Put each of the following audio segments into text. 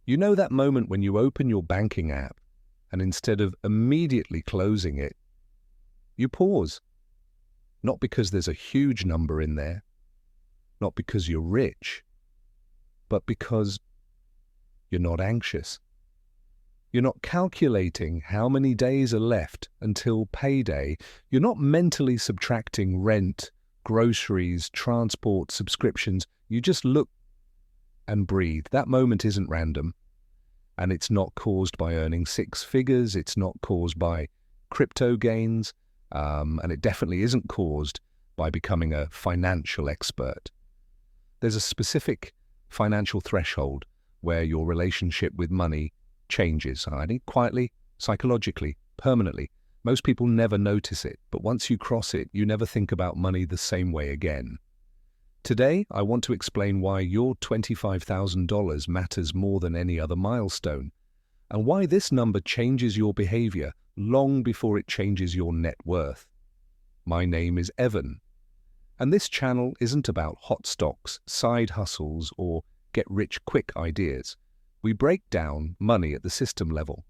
You know that moment when you open your banking app and instead of immediately closing it, you pause. Not because there's a huge number in there, not because you're rich, but because you're not anxious. You're not calculating how many days are left until payday. You're not mentally subtracting rent, groceries, transport, subscriptions. You just look and breathe. That moment isn't random, and it's not caused by earning six figures. It's not caused by crypto gains, and it definitely isn't caused by becoming a financial expert. There's a specific financial threshold where your relationship with money changes, I think, quietly, psychologically, permanently. Most people never notice it, but once you cross it, you never think about money the same way again. Today, I want to explain why your $25,000 matters more than any other milestone, and why this number changes your behavior long before it changes your net worth. My name is Evan, and this channel isn't about hot stocks, side hustles, or get-rich-quick ideas. We break down money at the system level,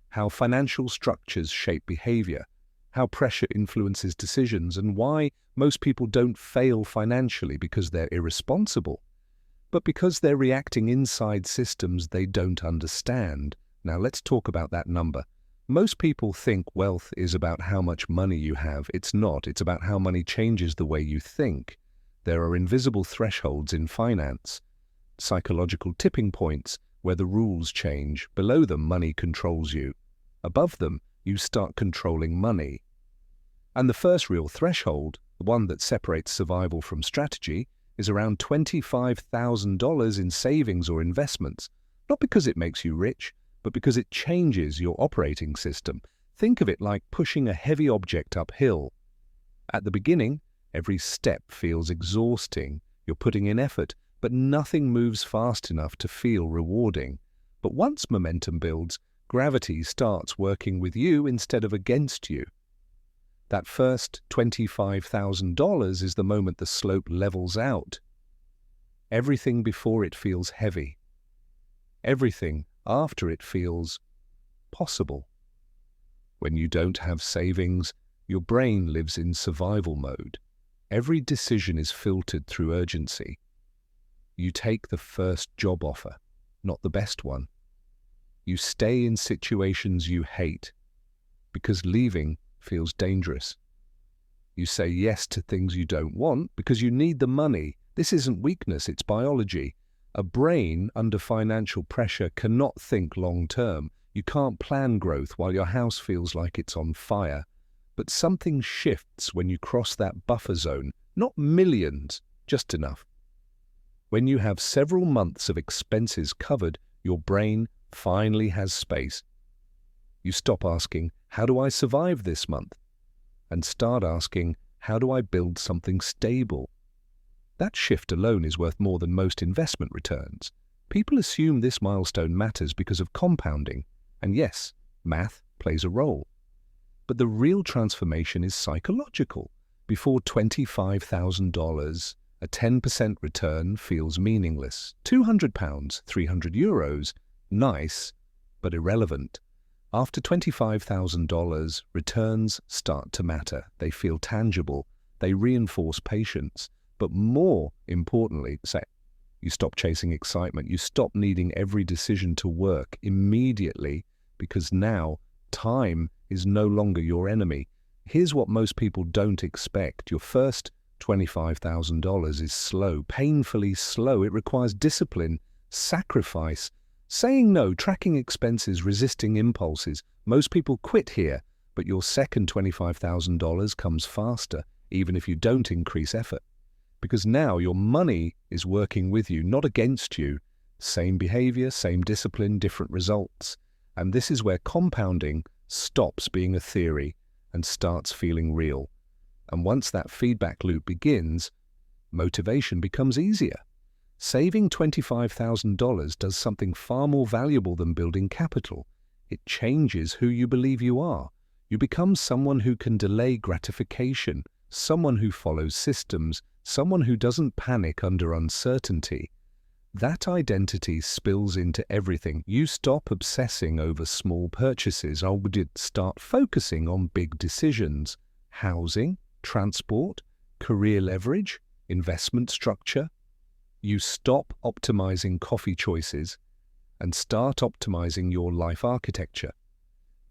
how financial structures shape behavior, how pressure influences decisions, and why most people don't fail financially because they're irresponsible, but because they're reacting inside systems they don't understand. Now let's talk about that number. Most people think wealth is about how much money you have. It's not. It's about how money changes the way you think. There are invisible thresholds in finance, psychological tipping points where the rules change. Below them, money controls you. Above them, you start controlling money. And the first real threshold, the one that separates survival from strategy, is around $25,000 in savings or investments. Not because it makes you rich, but because it changes your operating system. Think of it like pushing a heavy object uphill. At the beginning, every step feels exhausting. You're putting in effort, but nothing moves fast enough to feel rewarding. But once momentum builds, gravity starts working with you instead of against you. That first $25,000 is the moment the slope levels out. Everything before it feels heavy. Everything after it feels possible. When you don't have savings, your brain lives in survival mode. Every decision is filtered through urgency. You take the first job offer, not the best one. You stay in situations you hate because leaving feels dangerous. You say yes to things you don't want because you need the money. This isn't weakness, it's biology. A brain under financial pressure cannot think long-term. You can't plan growth while your house feels like it's on fire. But something shifts when you cross that buffer zone. Not millions, just enough. When you have several months of expenses covered, your brain finally has space. You stop asking, how do I survive this month? And start asking, how do I build something stable? That shift alone is worth more than most investment returns. People assume this milestone matters because of compounding. And yes, math plays a role. But the real transformation is psychological. Before $25,000, a 10% return feels meaningless. £200, €300, nice, but irrelevant. After $25,000, returns start to matter. They feel tangible. They reinforce patience. But more importantly, you stop chasing excitement. You stop needing every decision to work immediately because now time is no longer your enemy. Here's what most people don't expect. Your first $25,000 is slow, painfully slow. It requires discipline, sacrifice, saying no, tracking expenses, resisting impulses. Most people quit here, but your second $25,000 comes faster, even if you don't increase effort. Because now your money is working with you, not against you. Same behavior, same discipline, different results. And this is where compounding stops being a theory and starts feeling real. And once that feedback loop begins, motivation becomes easier. Saving $25,000 does something far more valuable than building capital. It changes who you believe you are. You become someone who can delay gratification, someone who follows systems, someone who doesn't panic under uncertainty. That identity spills into everything. You stop obsessing over small purchases. I would start focusing on big decisions: housing, transport, career leverage, investment structure. You stop optimizing coffee choices and start optimizing your life architecture.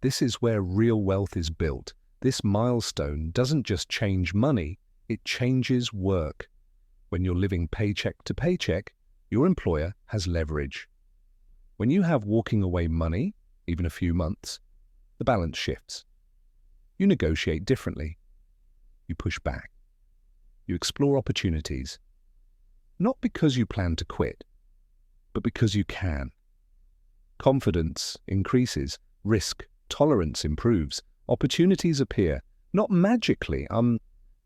This is where real wealth is built. This milestone doesn't just change money, it changes work. When you're living paycheck to paycheck, your employer has leverage. When you have walking away money, even a few months, the balance shifts. You negotiate differently. You push back. You explore opportunities. Not because you plan to quit, but because you can. Confidence increases, risk tolerance improves, opportunities appear, not magically,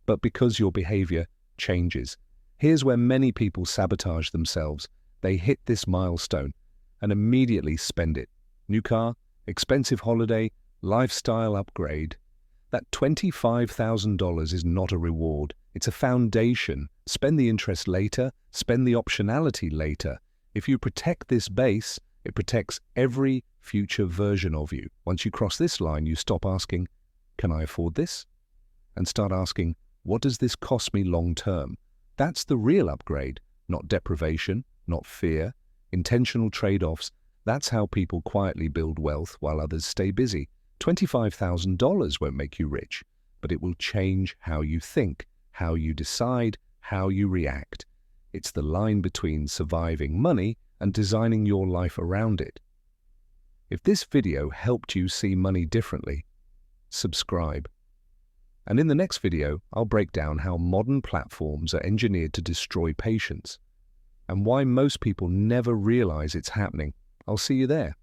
but because your behavior changes. Here's where many people sabotage themselves. They hit this milestone and immediately spend it. New car, expensive holiday, lifestyle upgrade. That $25,000 is not a reward. It's a foundation. Spend the interest later, spend the optionality later. If you protect this base, it protects every future version of you. Once you cross this line, you stop asking, can I afford this? And start asking, what does this cost me long term? That's the real upgrade, not deprivation, not fear, intentional trade-offs. That's how people quietly build wealth while others stay busy. $25,000 won't make you rich, but it will change how you think, how you decide, how you react. It's the line between surviving money and designing your life around it. If this video helped you see money differently, subscribe. And in the next video, I'll break down how modern platforms are engineered to destroy patience and why most people never realize it's happening. I'll see you there.